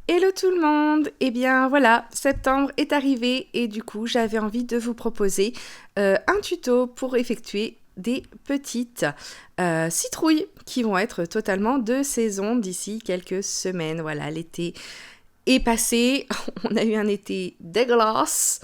Hello tout le monde! Eh bien voilà, septembre est arrivé et du coup j'avais envie de vous proposer un tuto pour effectuer des petites citrouilles qui vont être totalement de saison d'ici quelques semaines. Voilà, l'été est passé, on a eu un été dégueulasse.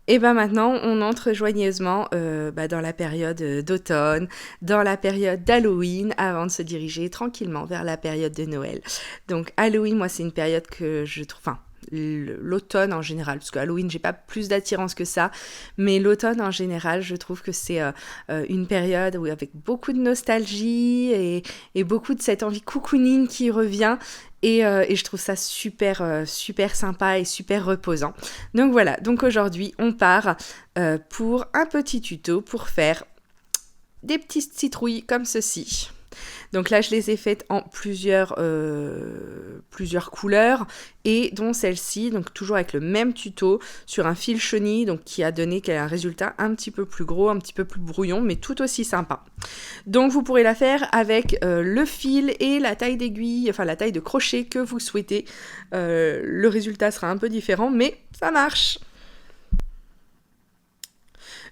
Et ben maintenant, on entre joyeusement dans la période d'automne, dans la période d'Halloween, avant de se diriger tranquillement vers la période de Noël. Donc Halloween, moi, c'est une période que je trouve... Enfin, l'automne en général, parce que Halloween, j'ai pas plus d'attirance que ça, mais l'automne en général, je trouve que c'est une période où avec beaucoup de nostalgie et beaucoup de cette envie cocooning qui revient. Et je trouve ça super sympa et super reposant. Donc voilà, donc aujourd'hui on part pour un petit tuto pour faire des petites citrouilles comme ceci. Donc là, je les ai faites en plusieurs couleurs et dont celle-ci, donc toujours avec le même tuto sur un fil chenille, donc qui a donné un résultat un petit peu plus gros, un petit peu plus brouillon, mais tout aussi sympa. Donc vous pourrez la faire avec le fil et la taille d'aiguille, enfin la taille de crochet que vous souhaitez. Le résultat sera un peu différent, mais ça marche.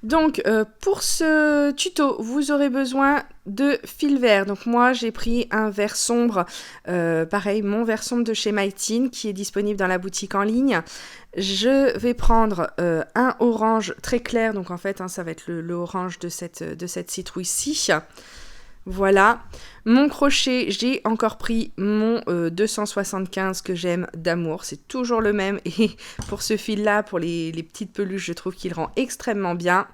Donc pour ce tuto, vous aurez besoin de fil vert. Donc moi j'ai pris un vert sombre, pareil mon vert sombre de chez Mytine qui est disponible dans la boutique en ligne. Je vais prendre un orange très clair, donc en fait ça va être le orange de cette citrouille-ci. Voilà, mon crochet, j'ai encore pris mon 275 que j'aime d'amour, c'est toujours le même et pour ce fil-là, pour les petites peluches, je trouve qu'il rend extrêmement bien.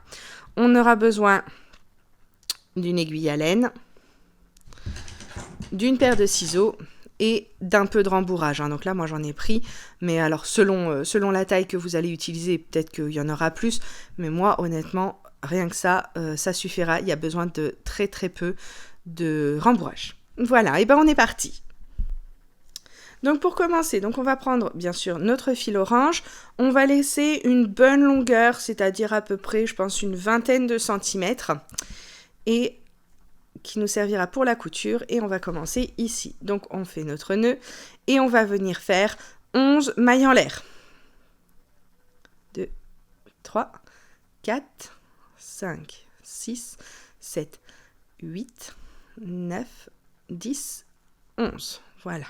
On aura besoin d'une aiguille à laine, d'une paire de ciseaux et d'un peu de rembourrage. Donc là, moi j'en ai pris, mais alors selon la taille que vous allez utiliser, peut-être qu'il y en aura plus, mais moi honnêtement, rien que ça, ça suffira. Il y a besoin de très peu de rembourrage. Voilà, et ben on est parti. Donc pour commencer, donc on va prendre bien sûr notre fil orange, on va laisser une bonne longueur, c'est-à-dire à peu près, je pense, une vingtaine de centimètres, et qui nous servira pour la couture, et on va commencer ici. Donc on fait notre nœud, et on va venir faire 11 mailles en l'air. 2, 3, 4, 5, 6, 7, 8, 9, 10, 11. Voilà.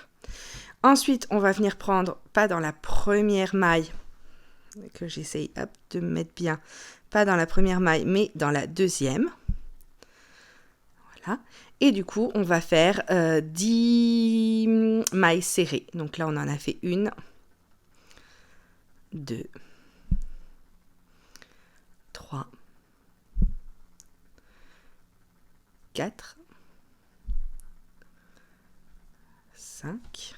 Ensuite, on va venir prendre, pas dans la première maille, que j'essaye de mettre bien, pas dans la première maille, mais dans la deuxième. Voilà. Et du coup, on va faire 10 mailles serrées. Donc là, on en a fait 1, 2, 3, 4, 5,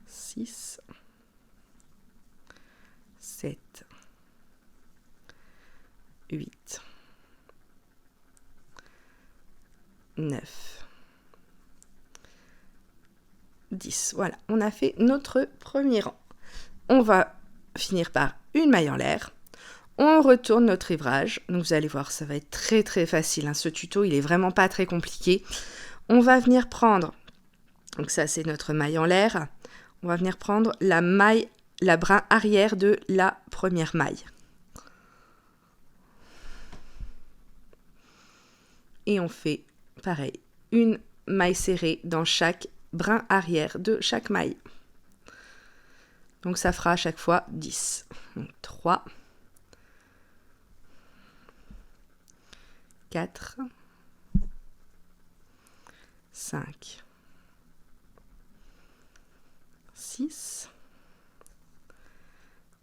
6, 7, 8, 9, 10. Voilà, on a fait notre premier rang. On va finir par une maille en l'air. On retourne notre ouvrage. Donc vous allez voir, ça va être très facile. Ce tuto, il est vraiment pas très compliqué. On va venir prendre, donc ça c'est notre maille en l'air. On va venir prendre la brin arrière de la première maille. Et on fait pareil, une maille serrée dans chaque brin arrière de chaque maille. Donc ça fera à chaque fois 10. Donc 3, 4, 5, 6,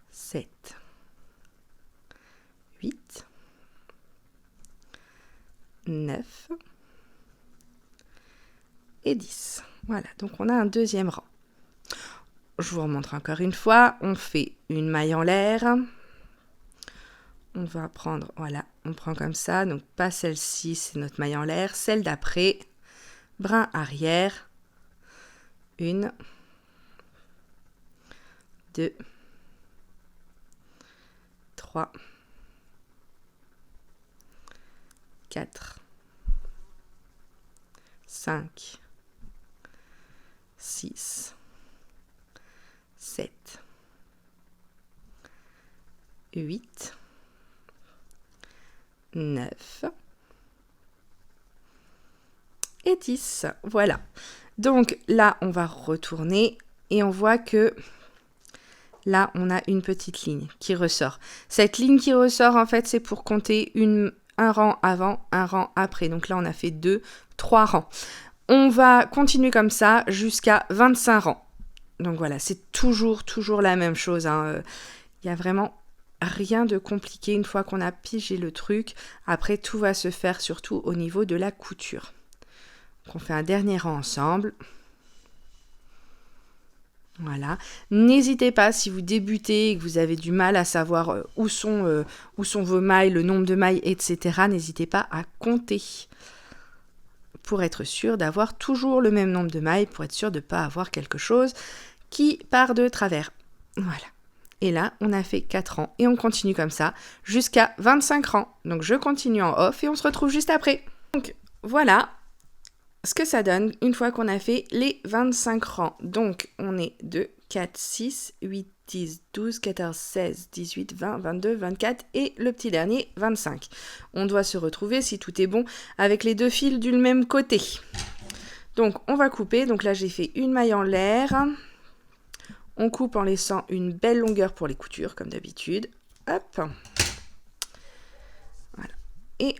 7, 8, 9 et 10. Voilà, donc on a un deuxième rang. Je vous remontre encore une fois, on fait une maille en l'air. On va prendre, voilà, on prend comme ça, donc pas celle-ci, c'est notre maille en l'air. Celle d'après, brin arrière, 1, 2, 3, 4, 5, 6, 7, 8, 9 et 10. Voilà. Donc là, on va retourner et on voit que là, on a une petite ligne qui ressort. Cette ligne qui ressort, en fait, c'est pour compter un rang avant, un rang après. Donc là, on a fait 2, 3 rangs. On va continuer comme ça jusqu'à 25 rangs. Donc voilà, c'est toujours la même chose, hein. Il n'y a vraiment rien de compliqué une fois qu'on a pigé le truc. Après, tout va se faire surtout au niveau de la couture. Donc on fait un dernier rang ensemble. Voilà. N'hésitez pas, si vous débutez et que vous avez du mal à savoir où sont vos mailles, le nombre de mailles, etc., n'hésitez pas à compter pour être sûr d'avoir toujours le même nombre de mailles, pour être sûr de ne pas avoir quelque chose qui part de travers. Voilà. Et là, on a fait 4 rangs et on continue comme ça jusqu'à 25 rangs. Donc je continue en off et on se retrouve juste après. Donc voilà ce que ça donne une fois qu'on a fait les 25 rangs. Donc on est 2, 4, 6, 8, 10, 12, 14, 16, 18, 20, 22, 24 et le petit dernier 25. On doit se retrouver, si tout est bon, avec les 2 fils du même côté. Donc on va couper. Donc là j'ai fait une maille en l'air. On coupe en laissant une belle longueur pour les coutures, comme d'habitude. Hop. Voilà. Et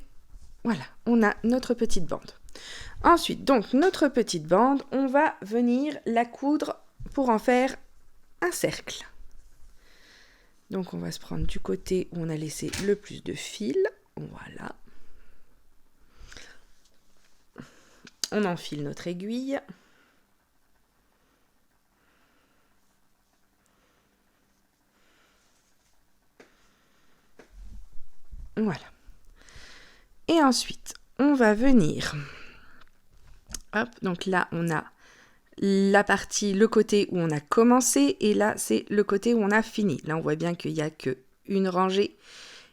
voilà, on a notre petite bande. Ensuite, donc, notre petite bande, on va venir la coudre pour en faire un cercle. Donc, on va se prendre du côté où on a laissé le plus de fil. Voilà. On enfile notre aiguille. Voilà. Et ensuite, on va venir... Hop, donc là, on a la partie, le côté où on a commencé, et là, c'est le côté où on a fini. Là, on voit bien qu'il n'y a qu'une rangée,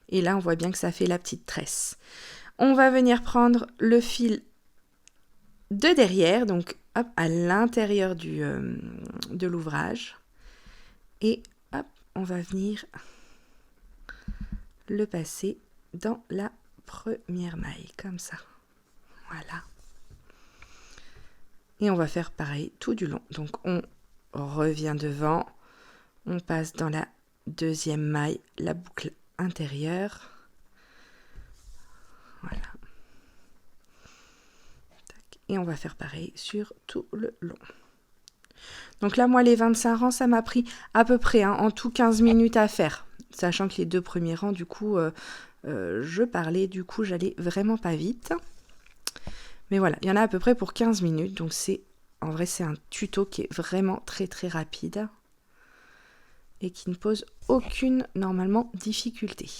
et là, on voit bien que ça fait la petite tresse. On va venir prendre le fil de derrière, donc hop, à l'intérieur de l'ouvrage, et hop, on va venir le passer dans la première maille, comme ça. Voilà. Et on va faire pareil tout du long. Donc on revient devant, on passe dans la deuxième maille, la boucle intérieure. Voilà. Et on va faire pareil sur tout le long. Donc là, moi, les 25 rangs, ça m'a pris à peu près en tout 15 minutes à faire. Sachant que les 2 premiers rangs, du coup, je parlais, du coup, j'allais vraiment pas vite. Mais voilà, il y en a à peu près pour 15 minutes. Donc en vrai, c'est un tuto qui est vraiment très rapide. Et qui ne pose aucune, normalement, difficulté.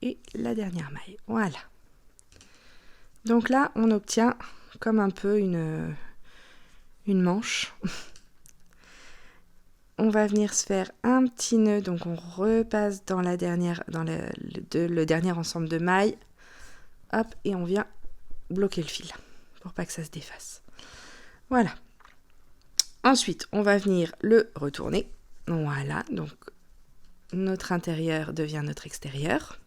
Et la dernière maille, voilà. Donc là, on obtient comme un peu une manche. On va venir se faire un petit nœud, donc on repasse dans le dernier ensemble de mailles. Hop, et on vient bloquer le fil pour pas que ça se défasse. Voilà. Ensuite, on va venir le retourner. Voilà, donc notre intérieur devient notre extérieur.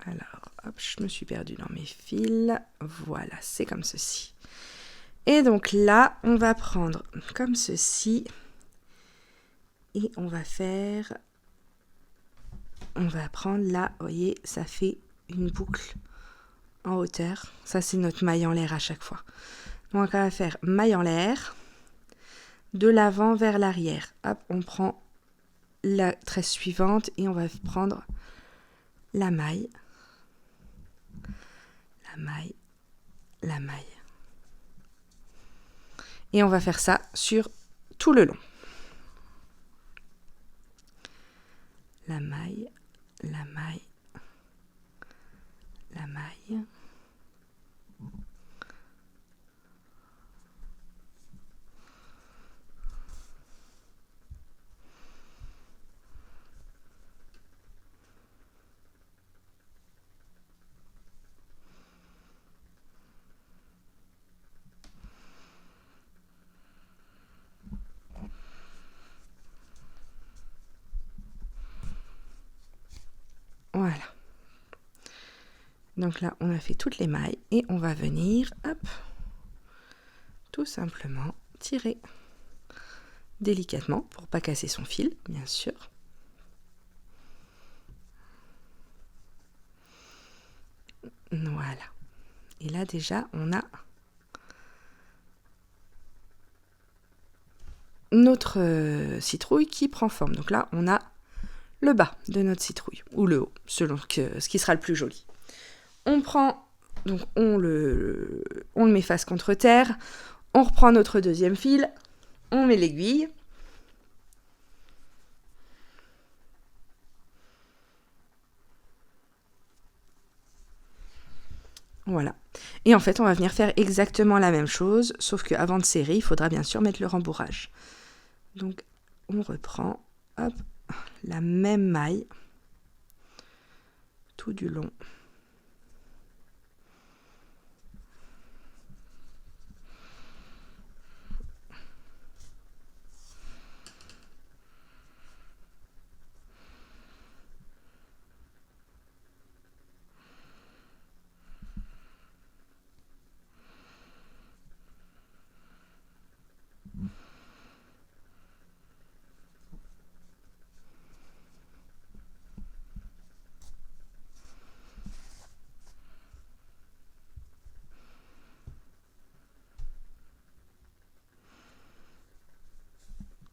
Alors, hop, je me suis perdue dans mes fils. Voilà, c'est comme ceci. Et donc là, on va prendre comme ceci. Et on va prendre là, vous voyez, ça fait une boucle en hauteur. Ça, c'est notre maille en l'air à chaque fois. Donc, on va faire maille en l'air, de l'avant vers l'arrière. Hop, on prend la tresse suivante et on va prendre la maille, la maille. Et on va faire ça sur tout le long. la maille, la maille, la maille. Voilà. Donc là, on a fait toutes les mailles et on va venir, hop, tout simplement tirer délicatement pour pas casser son fil, bien sûr. Voilà. Et là déjà, on a notre citrouille qui prend forme. Donc là, on a le bas de notre citrouille, ou le haut, selon ce qui sera le plus joli. On prend, donc on le met face contre terre, on reprend notre deuxième fil, on met l'aiguille. Voilà. Et en fait, on va venir faire exactement la même chose, sauf qu'avant de serrer, il faudra bien sûr mettre le rembourrage. Donc, on reprend, hop, la même maille, tout du long.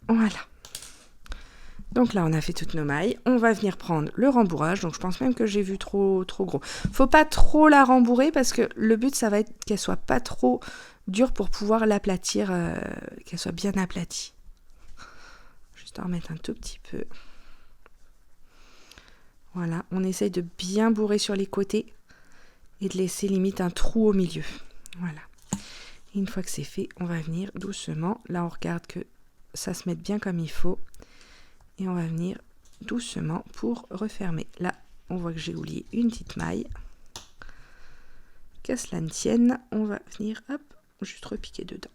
Voilà. Donc là, on a fait toutes nos mailles. On va venir prendre le rembourrage. Donc je pense même que j'ai vu trop gros. Faut pas trop la rembourrer parce que le but, ça va être qu'elle soit pas trop dure pour pouvoir l'aplatir, qu'elle soit bien aplatie. Juste en remettre un tout petit peu. Voilà, on essaye de bien bourrer sur les côtés et de laisser limite un trou au milieu. Voilà. Et une fois que c'est fait, on va venir doucement. Là, on regarde que ça se mette bien comme il faut. Et on va venir doucement pour refermer. Là, on voit que j'ai oublié une petite maille. Qu'à cela ne tienne, on va venir, hop, juste repiquer dedans.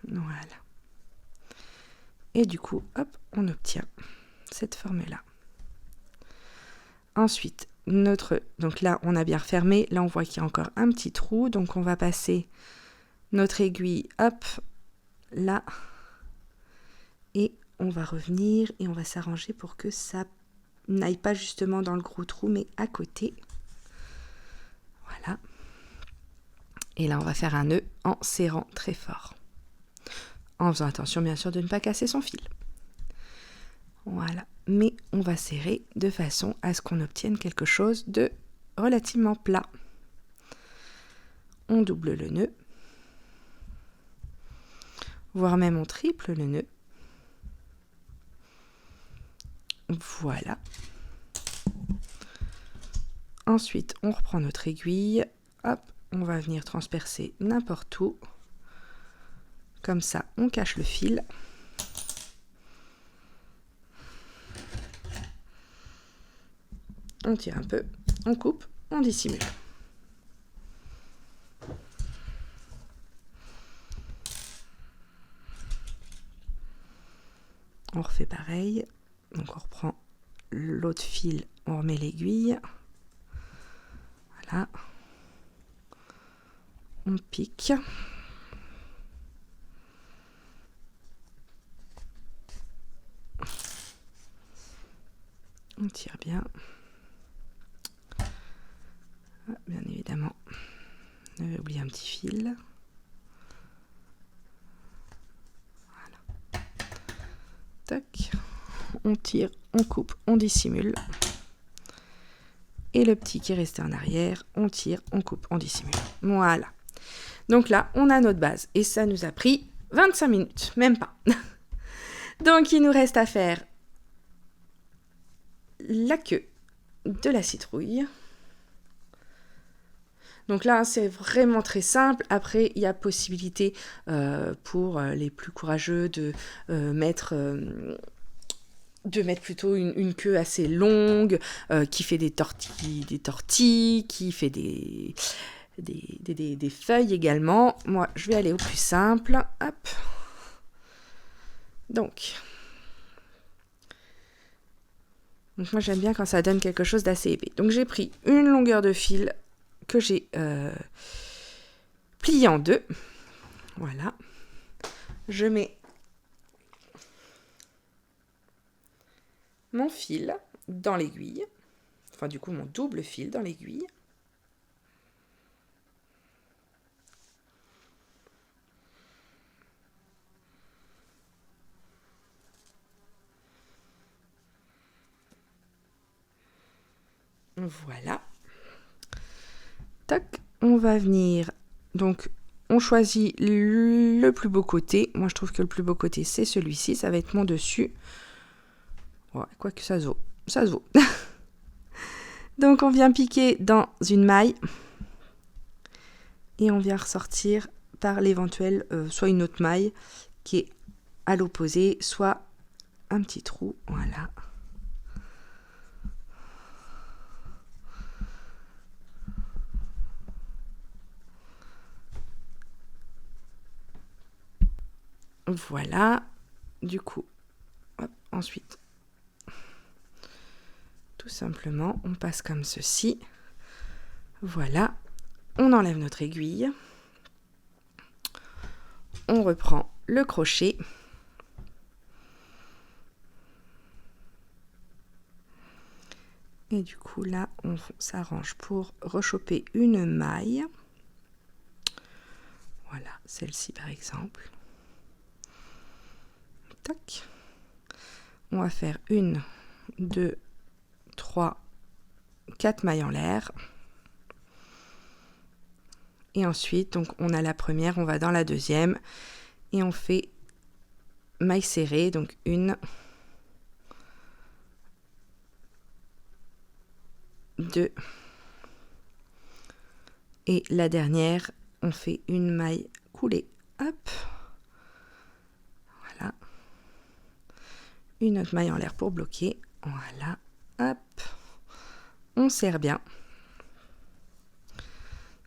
Voilà. Et du coup, hop, on obtient cette forme-là. Ensuite, donc là, on a bien refermé. Là, on voit qu'il y a encore un petit trou. Donc, on va passer notre aiguille, hop, là. Et on va revenir et on va s'arranger pour que ça n'aille pas justement dans le gros trou, mais à côté. Voilà. Et là, on va faire un nœud en serrant très fort. En faisant attention, bien sûr, de ne pas casser son fil. Voilà. Mais on va serrer de façon à ce qu'on obtienne quelque chose de relativement plat. On double le nœud. Voire même on triple le nœud. Voilà. Ensuite, on reprend notre aiguille. Hop, on va venir transpercer n'importe où. Comme ça, on cache le fil. On tire un peu, on coupe, on dissimule. On refait pareil. Donc on reprend l'autre fil, on remet l'aiguille. Voilà. On pique. On tire bien. Bien évidemment, on avait oublié un petit fil. Voilà. Tac. On tire, on coupe, on dissimule. Et le petit qui est resté en arrière, on tire, on coupe, on dissimule. Voilà. Donc là, on a notre base. Et ça nous a pris 25 minutes, même pas. Donc il nous reste à faire la queue de la citrouille. Donc là, c'est vraiment très simple. Après, il y a possibilité pour les plus courageux de mettre plutôt une queue assez longue, qui fait des tortilles, qui fait des feuilles également. Moi, je vais aller au plus simple. Hop. Donc moi, j'aime bien quand ça donne quelque chose d'assez épais. Donc j'ai pris une longueur de fil que j'ai plié en deux. Voilà. Je mets mon fil dans l'aiguille. Enfin, du coup, mon double fil dans l'aiguille. Voilà. Tac, on va venir. Donc, on choisit le plus beau côté. Moi, je trouve que le plus beau côté, c'est celui-ci. Ça va être mon dessus. Ouais, quoique ça se vaut. Ça se vaut. Donc, on vient piquer dans une maille. Et on vient ressortir par l'éventuel, soit une autre maille qui est à l'opposé, soit un petit trou. Voilà. Voilà, du coup, hop, ensuite, tout simplement, on passe comme ceci. Voilà, on enlève notre aiguille. On reprend le crochet. Et du coup, là, on s'arrange pour rechoper une maille. Voilà, celle-ci par exemple. Tac. On va faire 1, 2, 3, 4 mailles en l'air. Et ensuite, donc on a la première, on va dans la deuxième. Et on fait maille serrée, donc 1, 2. Et la dernière, on fait une maille coulée. Hop. Voilà. Une autre maille en l'air pour bloquer. Voilà. Hop. On serre bien.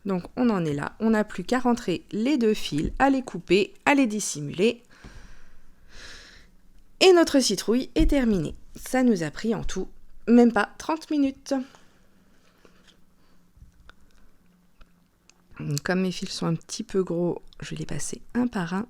Donc on en est là. On n'a plus qu'à rentrer les deux fils, à les couper, à les dissimuler. Et notre citrouille est terminée. Ça nous a pris en tout même pas 30 minutes. Comme mes fils sont un petit peu gros, je vais les passer un par un.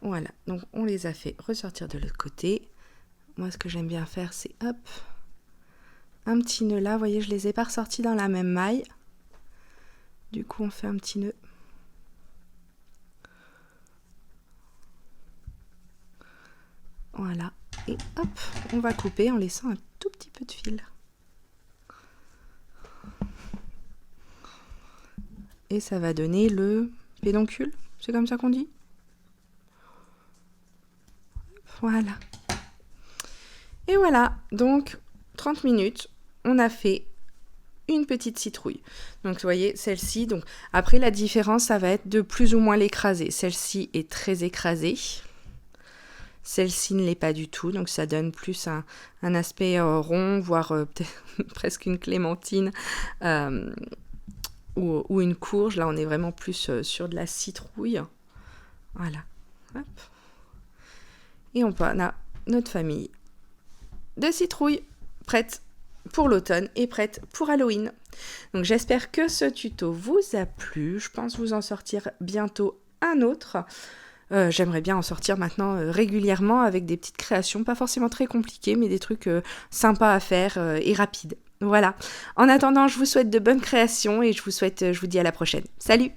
Voilà, donc on les a fait ressortir de l'autre côté. Moi, ce que j'aime bien faire, c'est hop, un petit nœud là. Vous voyez, je les ai pas ressortis dans la même maille. Du coup, on fait un petit nœud. Voilà, et hop, on va couper en laissant un tout petit peu de fil. Et ça va donner le pédoncule, c'est comme ça qu'on dit ? Voilà. Et voilà, donc 30 minutes, on a fait une petite citrouille. Donc vous voyez, celle-ci, donc après la différence, ça va être de plus ou moins l'écraser. Celle-ci est très écrasée. Celle-ci ne l'est pas du tout, donc ça donne plus un aspect rond, voire presque une clémentine ou une courge. Là, on est vraiment plus sur de la citrouille. Voilà. Hop. Et on a notre famille de citrouilles prête pour l'automne et prête pour Halloween. Donc j'espère que ce tuto vous a plu. Je pense vous en sortir bientôt un autre. J'aimerais bien en sortir maintenant régulièrement avec des petites créations, pas forcément très compliquées, mais des trucs sympas à faire et rapides. Voilà. En attendant, je vous souhaite de bonnes créations et je vous dis à la prochaine. Salut!